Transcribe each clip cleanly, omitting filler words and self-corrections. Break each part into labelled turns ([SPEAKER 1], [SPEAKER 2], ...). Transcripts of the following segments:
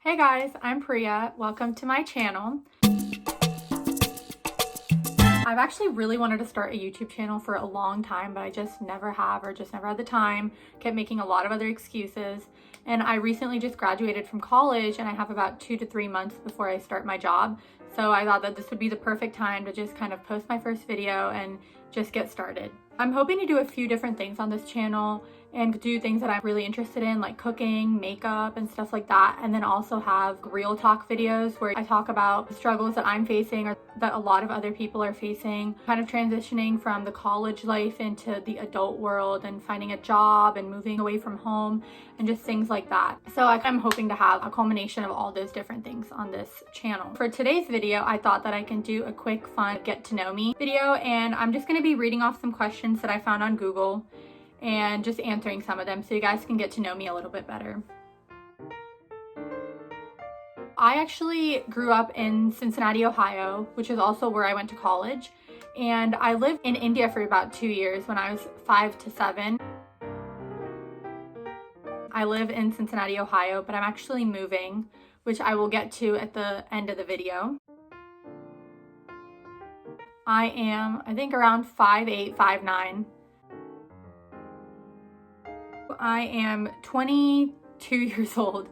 [SPEAKER 1] Hey guys, I'm Priya. Welcome to my channel. I've actually really wanted to start a YouTube channel for a long time, but I just never have or just never had the time. Kept making a lot of other excuses. And I recently just graduated from college and I have about 2 to 3 months before I start my job. So I thought that this would be the perfect time to just kind of post my first video and just get started. I'm hoping to do a few different things on this channel and do things that I'm really interested in, like cooking, makeup, and stuff like that. And then also have real talk videos where I talk about the struggles that I'm facing or that a lot of other people are facing, kind of transitioning from the college life into the adult world and finding a job and moving away from home and just things like that. So I'm hoping to have a culmination of all those different things on this channel. For today's video, I thought that I can do a quick, fun get to know me video, and I'm just going to be reading off some questions that I found on Google and just answering some of them so you guys can get to know me a little bit better. I actually grew up in Cincinnati, Ohio, which is also where I went to college. And I lived in India for about 2 years when I was 5 to 7. I live in Cincinnati, Ohio, but I'm actually moving, which I will get to at the end of the video. I am, I think, around 5'8", 5'9". I am 22 years old.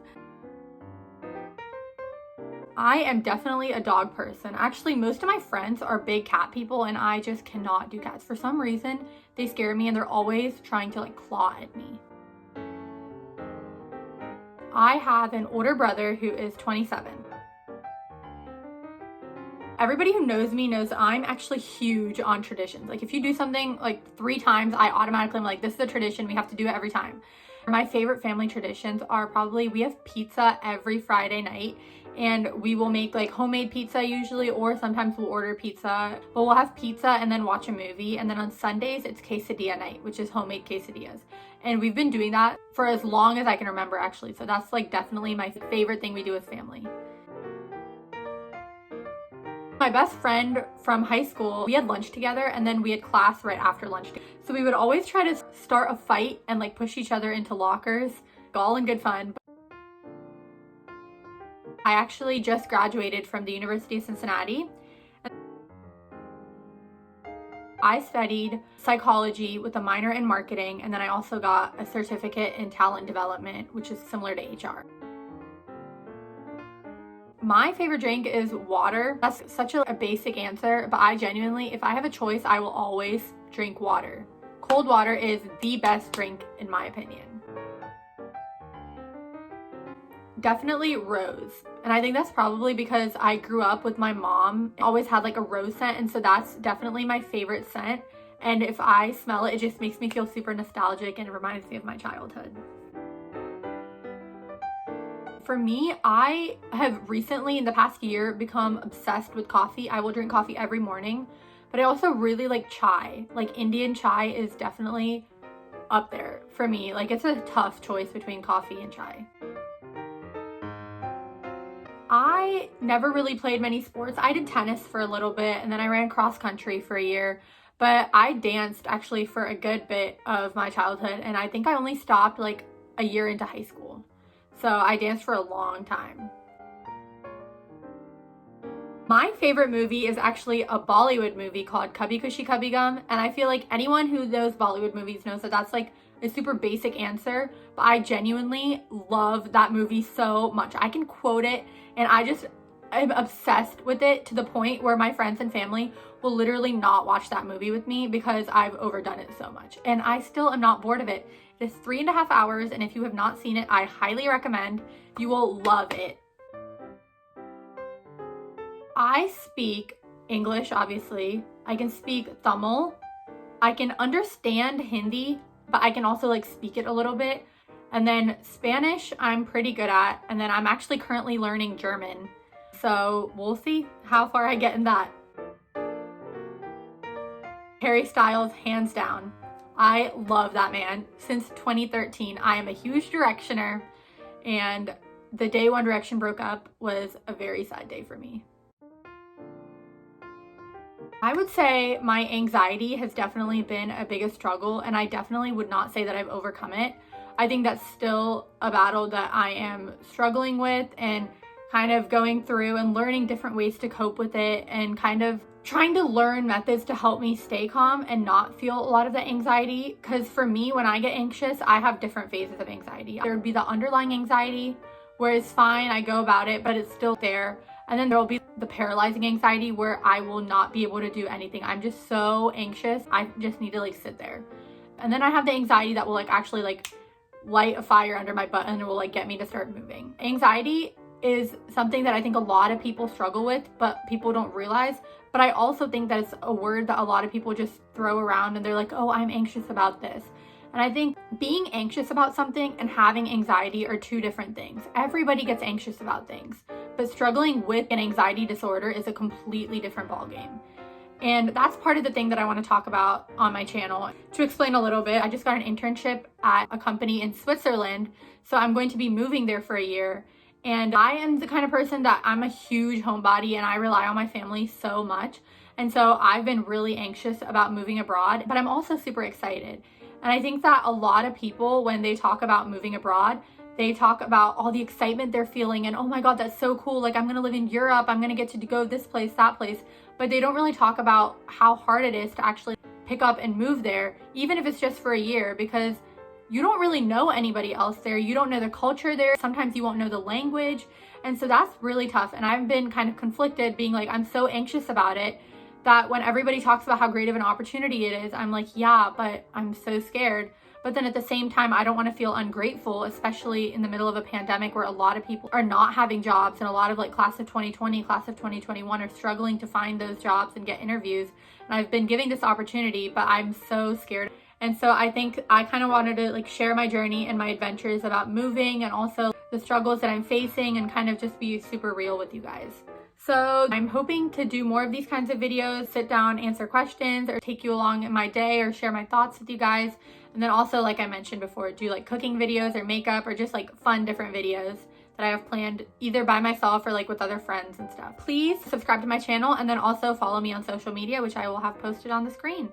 [SPEAKER 1] I am definitely a dog person. Actually, most of my friends are big cat people and I just cannot do cats. For some reason, they scare me and they're always trying to claw at me. I have an older brother who is 27. Everybody who knows me knows I'm actually huge on traditions. If you do something 3 times, I automatically am like, this is a tradition, we have to do it every time. My favorite family traditions are probably, we have pizza every Friday night and we will make homemade pizza usually, or sometimes we'll order pizza, but we'll have pizza and then watch a movie. And then on Sundays, it's quesadilla night, which is homemade quesadillas. And we've been doing that for as long as I can remember, actually. So that's definitely my favorite thing we do as family. My best friend from high school, we had lunch together and then we had class right after lunch. So we would always try to start a fight and push each other into lockers, all in good fun. I actually just graduated from the University of Cincinnati. I studied psychology with a minor in marketing, and then I also got a certificate in talent development, which is similar to HR. My favorite drink is water. That's such a basic answer, but I genuinely, if I have a choice, I will always drink water. Cold water is the best drink in my opinion. Definitely rose. And I think that's probably because I grew up with my mom, always had a rose scent, and so that's definitely my favorite scent. And if I smell it, it just makes me feel super nostalgic and it reminds me of my childhood. For me, I have recently, in the past year, become obsessed with coffee. I will drink coffee every morning, but I also really like chai. Indian chai is definitely up there for me. It's a tough choice between coffee and chai. I never really played many sports. I did tennis for a little bit and then I ran cross country for a year, but I danced actually for a good bit of my childhood, and I think I only stopped a year into high school. So I danced for a long time. My favorite movie is actually a Bollywood movie called Kabhi Khushi Kabhie Gham, and I feel like anyone who knows Bollywood movies knows that that's a super basic answer, but I genuinely love that movie so much. I can quote it and I'm obsessed with it to the point where my friends and family will literally not watch that movie with me because I've overdone it so much. And I still am not bored of it. It is 3.5 hours, and if you have not seen it, I highly recommend. You will love it. I speak English, obviously. I can speak Tamil. I can understand Hindi, but I can also speak it a little bit. And then Spanish, I'm pretty good at. And then I'm actually currently learning German. So we'll see how far I get in that. Harry Styles, hands down. I love that man. Since 2013, I am a huge Directioner, and the day One Direction broke up was a very sad day for me. I would say my anxiety has definitely been a biggest struggle, and I definitely would not say that I've overcome it. I think that's still a battle that I am struggling with and kind of going through and learning different ways to cope with it, and kind of trying to learn methods to help me stay calm and not feel a lot of the anxiety. Because for me, when I get anxious, I have different phases of anxiety. There would be the underlying anxiety where it's fine, I go about it, but it's still there. And then there will be the paralyzing anxiety where I will not be able to do anything. I'm just so anxious. I just need to like sit there. And then I have the anxiety that will like actually like light a fire under my butt and it will like get me to start moving. Anxiety is something that I think a lot of people struggle with, but people don't realize. But I also think that it's a word that a lot of people just throw around and they're like, oh, I'm anxious about this. And I think being anxious about something and having anxiety are two different things. Everybody gets anxious about things, but struggling with an anxiety disorder is a completely different ballgame. And that's part of the thing that I want to talk about on my channel. To explain a little bit, I just got an internship at a company in Switzerland, so I'm going to be moving there for a year. And I am the kind of person that I'm a huge homebody and I rely on my family so much. And so I've been really anxious about moving abroad, but I'm also super excited. And I think that a lot of people, when they talk about moving abroad, they talk about all the excitement they're feeling and, oh my God, that's so cool. Like, I'm going to live in Europe. I'm going to get to go this place, that place. But they don't really talk about how hard it is to actually pick up and move there, even if it's just for a year, because you don't really know anybody else there. You don't know the culture there. Sometimes you won't know the language. And so that's really tough. And I've been kind of conflicted, being like, I'm so anxious about it, that when everybody talks about how great of an opportunity it is, I'm like, yeah, but I'm so scared. But then at the same time, I don't want to feel ungrateful, especially in the middle of a pandemic where a lot of people are not having jobs, and a lot of like class of 2020, class of 2021 are struggling to find those jobs and get interviews. And I've been giving this opportunity, but I'm so scared. And so I think I kind of wanted to like share my journey and my adventures about moving and also the struggles that I'm facing, and kind of just be super real with you guys. So I'm hoping to do more of these kinds of videos, sit down, answer questions, or take you along in my day or share my thoughts with you guys. And then also, like I mentioned before, do like cooking videos or makeup or just like fun different videos that I have planned either by myself or like with other friends and stuff. Please subscribe to my channel and then also follow me on social media, which I will have posted on the screen.